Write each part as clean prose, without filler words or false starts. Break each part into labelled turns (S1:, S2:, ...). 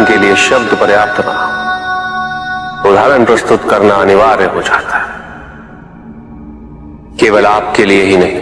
S1: बयान के लिए शब्द पर्याप्त ना, उदाहरण प्रस्तुत करना अनिवार्य हो जाता है, केवल आपके लिए ही नहीं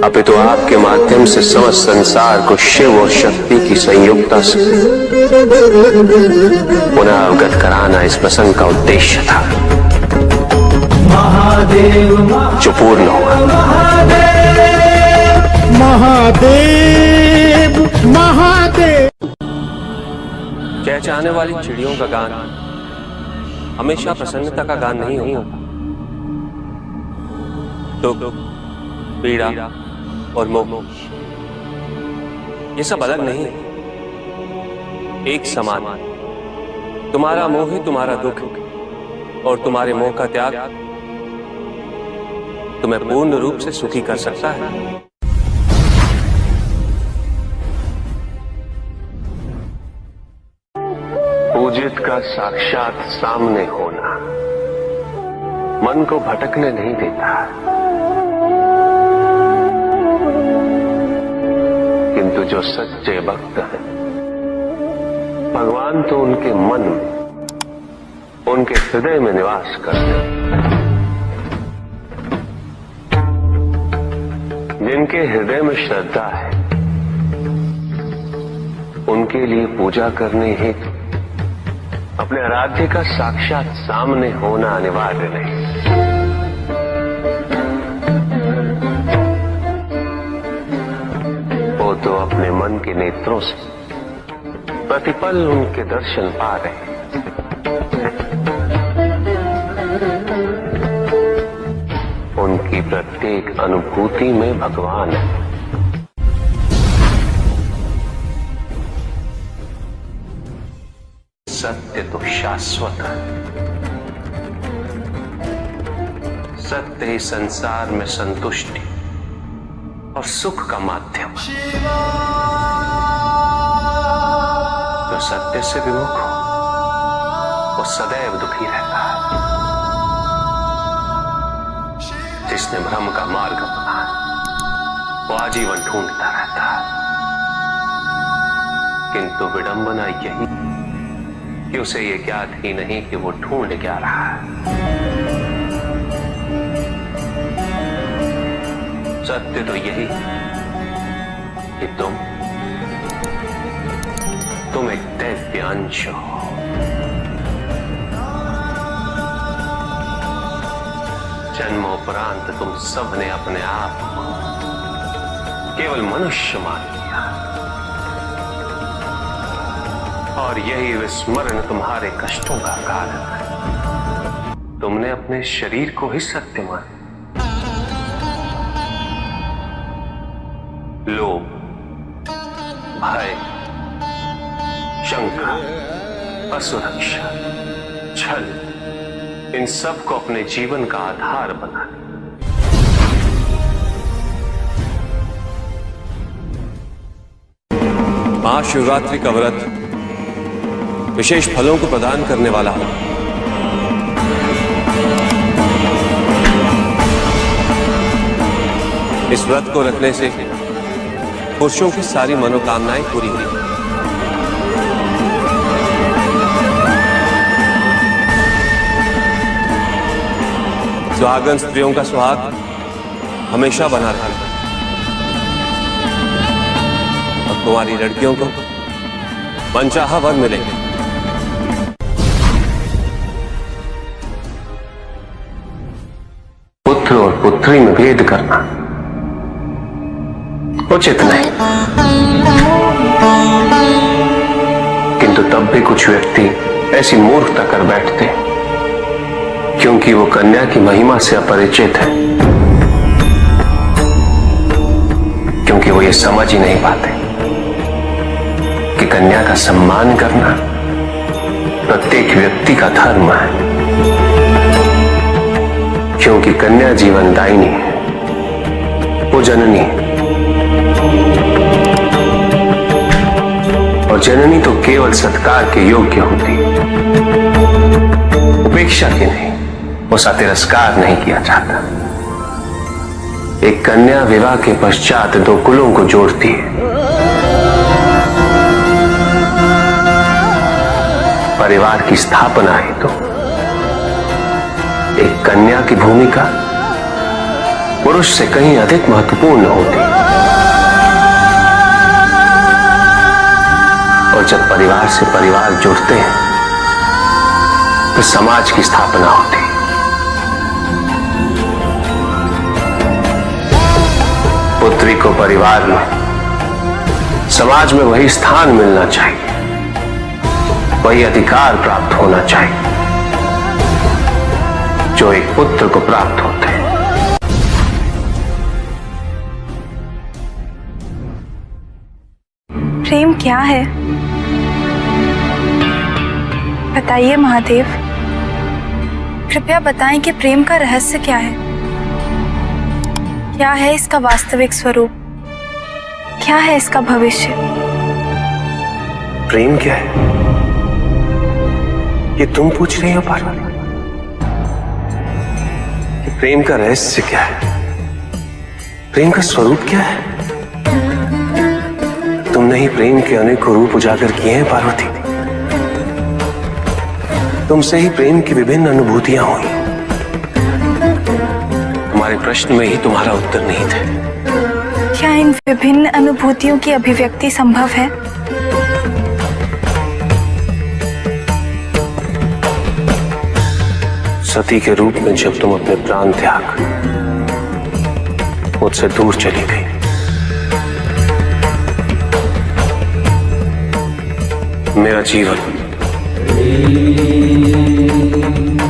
S1: अपितु आपके माध्यम से समस्त संसार को शिव और शक्ति की संयुक्ता से पुनः अवगत कराना इस प्रसंग का उद्देश्य था, जो पूर्ण हुआ।
S2: महादेव महादेव।
S1: चहचहाने वाली चिड़ियों का गान हमेशा प्रसन्नता का गान नहीं होता। दुख, पीड़ा और मोह ये सब अलग नहीं, एक समान। तुम्हारा मोह ही तुम्हारा दुख और तुम्हारे मोह का त्याग तुम्हें पूर्ण रूप से सुखी कर सकता है। पूजित का साक्षात सामने होना मन को भटकने नहीं देता, किंतु जो सच्चे भक्त हैं भगवान तो उनके मन में, उनके हृदय में निवास करते हैं। जिनके हृदय में श्रद्धा है उनके लिए पूजा करने हेतु अपने आराध्य का साक्षात सामने होना अनिवार्य नहीं। वो तो अपने मन के नेत्रों से प्रतिपल उनके दर्शन पा रहे हैं। उनकी प्रत्येक अनुभूति में भगवान है। सत्य तो शाश्वत है, सत्य ही संसार में संतुष्टि और सुख का माध्यम है। जो सत्य से विमुख हो वो सदैव दुखी रहता है। जिसने भ्रम का मार्ग अपना वो आजीवन ढूंढता रहता है, किंतु विडंबना यही कि उसे ये ज्ञात ही नहीं कि वो ढूंढ क्या रहा है। सत्य तो यही कि तुम एक दैव्य अंश हो। जन्मोपरांत तुम सबने अपने आप को केवल मनुष्य मान लिया और यही विस्मरण तुम्हारे कष्टों का कारण है। तुमने अपने शरीर को ही सत्य माना। लोभ, भय, शंका, असुरक्षा, छल, इन सब को अपने जीवन का आधार बना लिया। महाशिवरात्रि का व्रत विशेष फलों को प्रदान करने वाला है। इस व्रत को रखने से पुरुषों की सारी मनोकामनाएं पूरी हुई। सुहागन स्त्रियों का सुहाग हमेशा बना रहेगा और तुम्हारी लड़कियों को मनचाहा वर मिलेंगे। पुत्र और पुत्री में भेद करना उचित नहीं, किंतु तब भी कुछ व्यक्ति ऐसी मूर्खता कर बैठते क्योंकि वो कन्या की महिमा से अपरिचित है, क्योंकि वो ये समझ ही नहीं पाते कि कन्या का सम्मान करना प्रत्येक व्यक्ति का धर्म है, क्योंकि कन्या जीवनदायिनी है, वो जननी है और जननी तो केवल सत्कार के योग्य होती है, उपेक्षा के नहीं, उसका तिरस्कार नहीं किया जाता। एक कन्या विवाह के पश्चात दो कुलों को जोड़ती है, परिवार की स्थापना है तो एक कन्या की भूमिका पुरुष से कहीं अधिक महत्वपूर्ण होती। और जब परिवार से परिवार जुड़ते हैं तो समाज की स्थापना होती। पुत्री को परिवार में, समाज में वही स्थान मिलना चाहिए, वही अधिकार प्राप्त होना चाहिए जो एक पुत्र को प्राप्त होते हैं।
S3: प्रेम क्या है? बताइए महादेव, कृपया बताएं कि प्रेम का रहस्य क्या है? क्या है इसका वास्तविक स्वरूप? क्या है इसका भविष्य?
S1: प्रेम क्या है ये तुम पूछ रही हो पार्वती? प्रेम का रहस्य क्या है? प्रेम का स्वरूप क्या है? तुमने ही प्रेम के अनेकों रूप उजागर किए हैं पार्वती। तुमसे ही प्रेम की विभिन्न अनुभूतियां हुई। तुम्हारे प्रश्न में ही तुम्हारा उत्तर नहीं थे।
S3: क्या इन विभिन्न अनुभूतियों की अभिव्यक्ति संभव है?
S1: सती के रूप में जब तुम अपने प्राण त्याग मुझसे दूर चली गई, मेरा जीवन,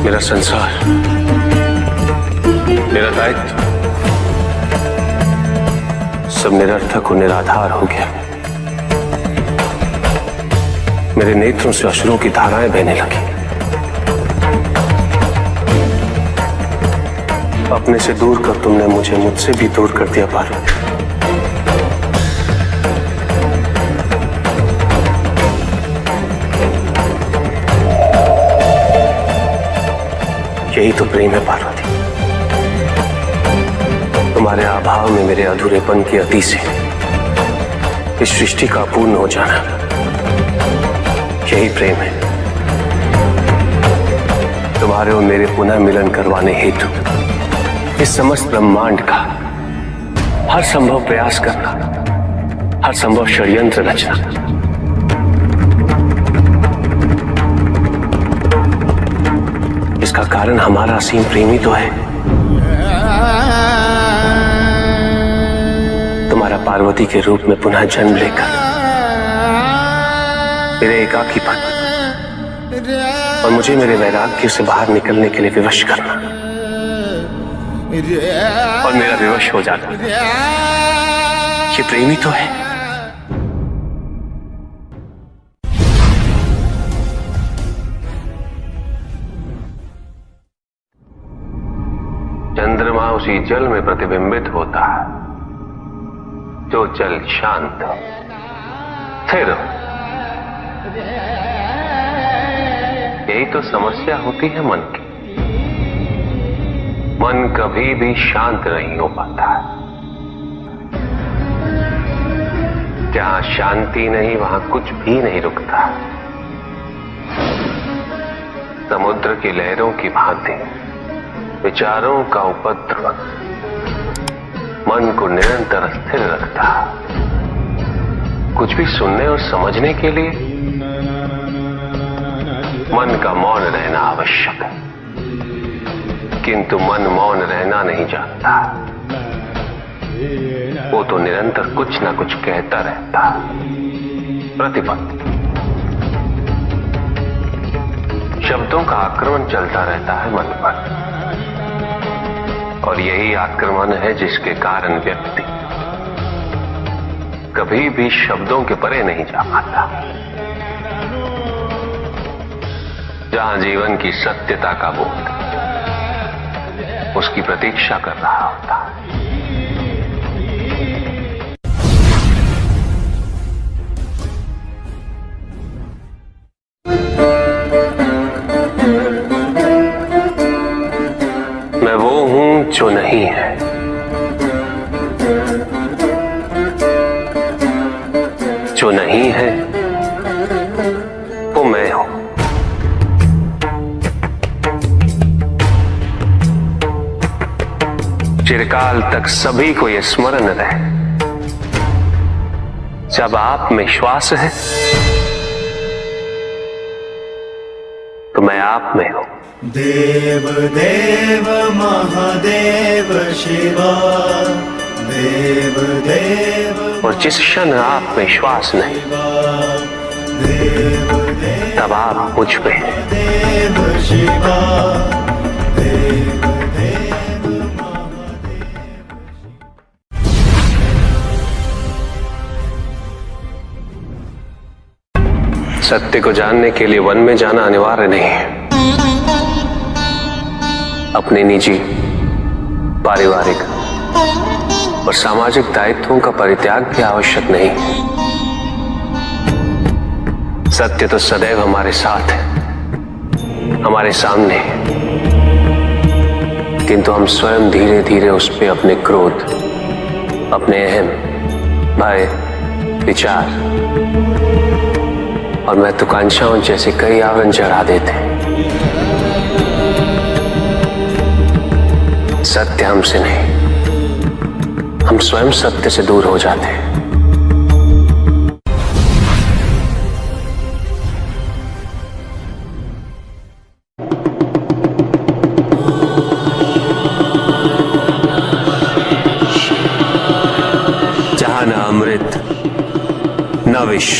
S1: मेरा संसार, मेरा दायित्व सब निरर्थक और निराधार हो गया। मेरे नेत्रों से अश्रुओं की धाराएं बहने लगी। अपने से दूर कर तुमने मुझे मुझसे भी दूर कर दिया पार्वती। यही तो प्रेम है पार्वती। तुम्हारे अभाव में मेरे अधूरेपन की अति से इस सृष्टि का पूर्ण हो जाना, यही प्रेम है। तुम्हारे और मेरे पुनः मिलन करवाने हेतु इस समस्त ब्रह्मांड का हर संभव प्रयास करना, हर संभव षड्यंत्र रचना। इसका कारण हमारा असीम प्रेमी तो है। तुम्हारा पार्वती के रूप में पुनः जन्म लेकर मेरे एकाकीपन और मुझे मेरे वैराग्य से बाहर निकलने के लिए विवश करना और मेरा विवश हो जाना, ये प्रेमी तो है। चंद्रमा उसी जल में प्रतिबिंबित होता है जो जल शांत स्थिर। यही तो समस्या होती है मन की। मन कभी भी शांत नहीं हो पाता है। जहां शांति नहीं वहां कुछ भी नहीं रुकता। समुद्र की लहरों की भांति विचारों का उपद्रव मन को निरंतर स्थिर रखता। कुछ भी सुनने और समझने के लिए मन का मौन रहना आवश्यक है, किंतु मन मौन रहना नहीं जानता। वो तो निरंतर कुछ ना कुछ कहता रहता। प्रतिपद शब्दों का आक्रमण चलता रहता है मन पर, और यही आक्रमण है जिसके कारण व्यक्ति कभी भी शब्दों के परे नहीं जा पाता। जहां जीवन की सत्यता का बोध उसकी प्रतीक्षा कर रहा होता है। मैं वो हूं जो नहीं है, जो नहीं है वो मैं हूं। चिरकाल तक सभी को यह स्मरण रहे, जब आप में श्वास है तो मैं आप में हूं।
S4: देव देव महादेव शिवा, देव देव
S1: और जिस क्षण आप में श्वास नहीं,
S4: देव
S1: तब आप मुझ पे हैं।
S4: देव शिवा, देव
S1: सत्य को जानने के लिए वन में जाना अनिवार्य नहीं है। अपने निजी, पारिवारिक और सामाजिक दायित्वों का परित्याग भी आवश्यक नहीं है। सत्य तो सदैव हमारे साथ है, हमारे सामने है, किंतु हम स्वयं धीरे धीरे उस पे अपने क्रोध, अपने अहम, भय, विचार और महत्वाकांक्षाओं जैसे कई आवरण चढ़ा देते हैं। सत्य हमसे नहीं, हम स्वयं सत्य से दूर हो जाते हैं। जहां न अमृत, न विष,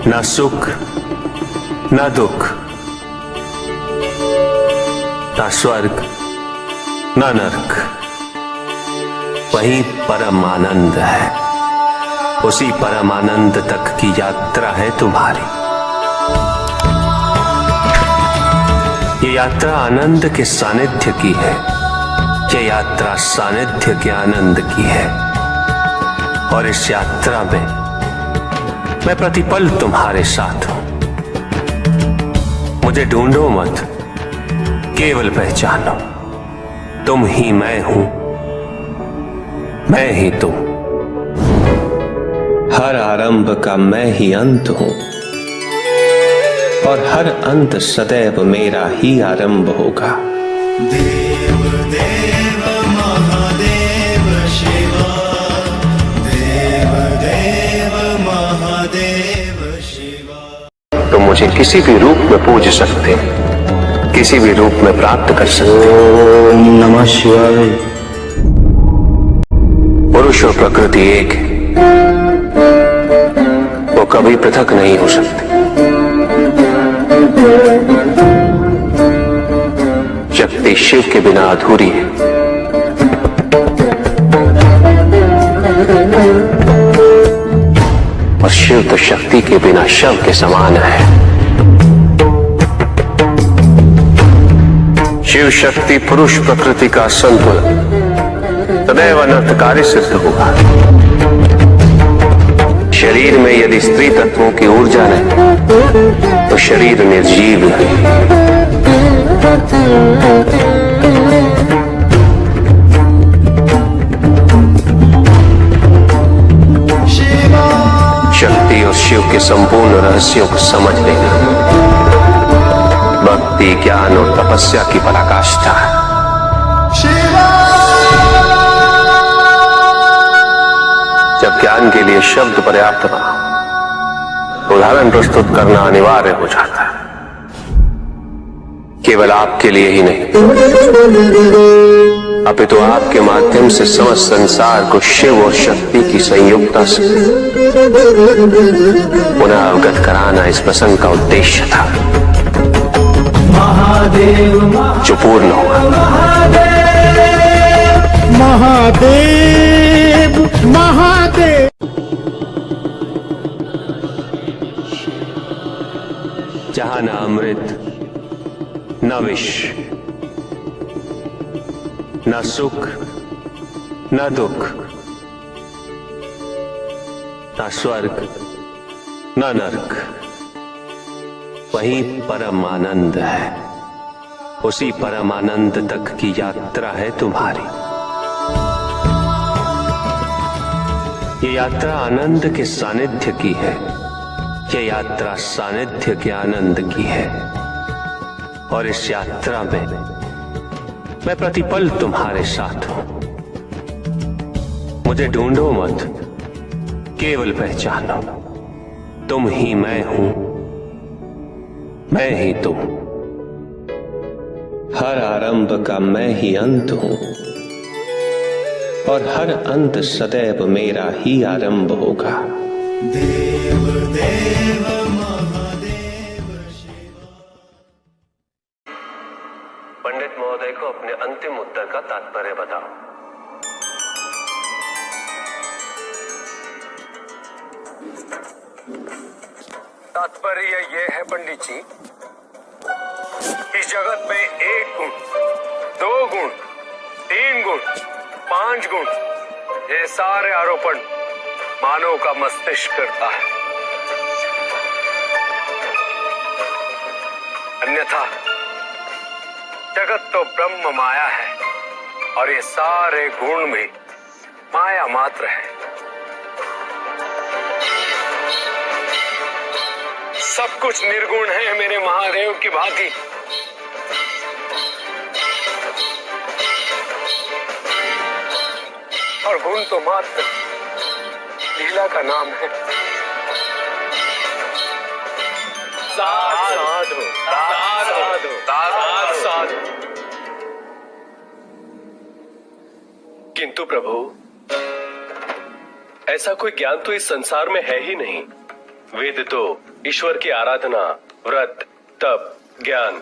S1: न सुख, न दुख, न स्वर्ग, न नरक, वही परम आनंद है। उसी परम आनंद तक की यात्रा है तुम्हारी। ये यात्रा आनंद के सानिध्य की है, ये यात्रा सानिध्य के आनंद की है। और इस यात्रा में मैं प्रतिपल तुम्हारे साथ हूं। मुझे ढूंढो मत, केवल पहचानो, तुम ही मैं हूं, मैं ही तुम। हर आरंभ का मैं ही अंत हूं और हर अंत सदैव मेरा ही आरंभ होगा।
S4: देव देव महादेव शिवा, देव देव महादेव शिवा।
S1: तुम मुझे किसी भी रूप में पूज सकते, किसी भी रूप में प्राप्त कर सकते।
S4: ओम नमः शिवाय।
S1: पुरुष और प्रकृति एक है, वो कभी पृथक नहीं हो सकते। शक्ति शिव के बिना अधूरी है, और शिव तो शक्ति के बिना शव के समान है। शिव शक्ति पुरुष प्रकृति का संतुलन सदैव अनर्थकारी सिद्ध होगा। शरीर में यदि स्त्री तत्वों की ऊर्जा नहीं तो शरीर निर्जीव है। शक्ति और शिव के संपूर्ण रहस्यों को समझ लेना भक्ति, ज्ञान और तपस्या की पराकाष्ठा है। जब ज्ञान के लिए शब्द पर्याप्त ना, उदाहरण प्रस्तुत करना अनिवार्य हो जाता है। केवल आपके लिए ही नहीं, अपितु आपके माध्यम से समस्त संसार को शिव और शक्ति की संयुक्तता से पुनः अवगत कराना इस प्रसंग का उद्देश्य था, जो पूर्ण हुआ।
S2: महादेव महादेव।
S1: जहां न अमृत, न विष, न सुख, न दुख, न स्वर्ग, न नरक, वही परम आनंद है। उसी परम आनंद तक की यात्रा है तुम्हारी। ये यात्रा आनंद के सानिध्य की है, ये यात्रा सानिध्य के आनंद की है। और इस यात्रा में मैं प्रतिपल तुम्हारे साथ हूं। मुझे ढूंढो मत, केवल पहचानो, तुम ही मैं हूं, मैं ही तुम। हर आरंभ का मैं ही अंत हूं और हर अंत सदैव मेरा ही आरंभ होगा।
S4: देव देव महादेव शिवा।
S1: पंडित महोदय को अपने अंतिम उत्तर का तात्पर्य बताओ।
S5: तात्पर्य ये है पंडित जी, इस जगत में 1 गुण, 2 गुण, 3 गुण, 5 गुण, ये सारे आरोपण मानव का मस्तिष्क करता है। अन्यथा जगत तो ब्रह्म माया है और ये सारे गुण भी माया मात्र है। सब कुछ निर्गुण है मेरे महादेव की भांति। और गुण तो मात्र लीला का नाम है। साधु साधु साधु साधु।
S6: किंतु प्रभु, ऐसा कोई ज्ञान तो इस संसार में है ही नहीं। वेद तो ईश्वर की आराधना, व्रत, तप, ज्ञान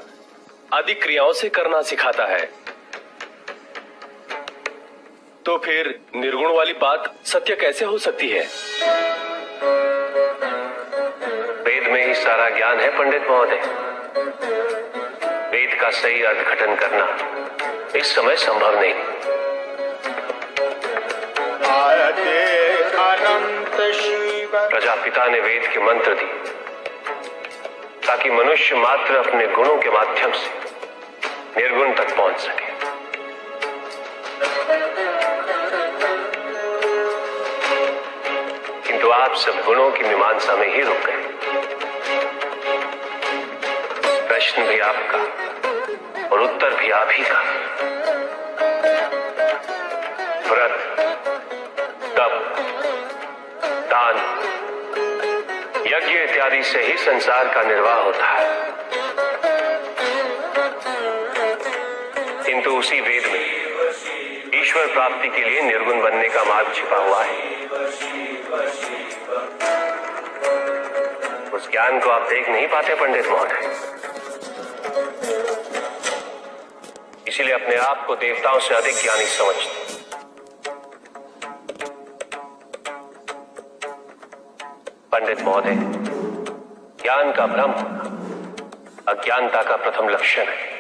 S6: आदि क्रियाओं से करना सिखाता है। तो फिर निर्गुण वाली बात सत्य कैसे हो सकती है?
S1: वेद में ही सारा ज्ञान है पंडित महोदय। वेद का सही अर्थघटन करना इस समय संभव नहीं। प्रजापिता ने वेद के मंत्र दी ताकि मनुष्य मात्र अपने गुणों के माध्यम से निर्गुण तक पहुंच सके। किंतु आप सब गुणों की मीमांसा में ही रुक गए। प्रश्न भी आपका और उत्तर भी आप ही का। व्रत, तप, दान, यज्ञ इत्यादि से ही संसार का निर्वाह होता है। किंतु उसी वेद में ईश्वर प्राप्ति के लिए निर्गुण बनने का मार्ग छिपा हुआ है। उस ज्ञान को आप देख नहीं पाते पंडित महोदय। इसीलिए अपने आप को देवताओं से अधिक ज्ञानी समझते। पंडित महोदय, ज्ञान का भ्रम अज्ञानता का प्रथम लक्षण है।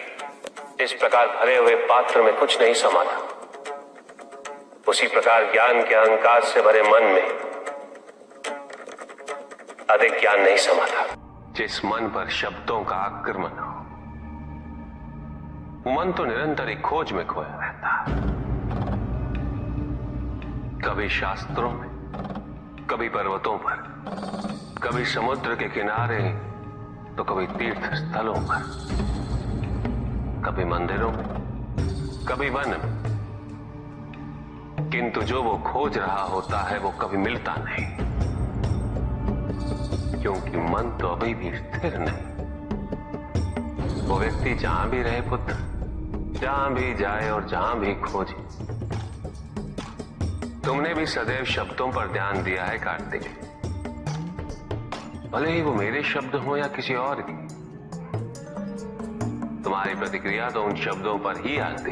S1: इस प्रकार भरे हुए पात्र में कुछ नहीं समा था, उसी प्रकार ज्ञान के अहंकार से भरे मन में अधिक ज्ञान नहीं समा था। जिस मन पर शब्दों का आक्रमण हो, वो मन तो निरंतर एक खोज में खोया रहता है। कभी शास्त्रों में, कभी पर्वतों पर, कभी समुद्र के किनारे, तो कभी तीर्थ स्थलों पर, कभी मंदिरों में, कभी वन में। किंतु जो वो खोज रहा होता है वो कभी मिलता नहीं, क्योंकि मन तो अभी भी स्थिर नहीं। वो व्यक्ति जहां भी रहे पुत्र, जहां भी जाए और जहां भी खोजे। तुमने भी सदैव शब्दों पर ध्यान दिया है कार्तिक, भले ही वो मेरे शब्द हो या किसी और की। तुम्हारी प्रतिक्रिया तो उन शब्दों पर ही आती,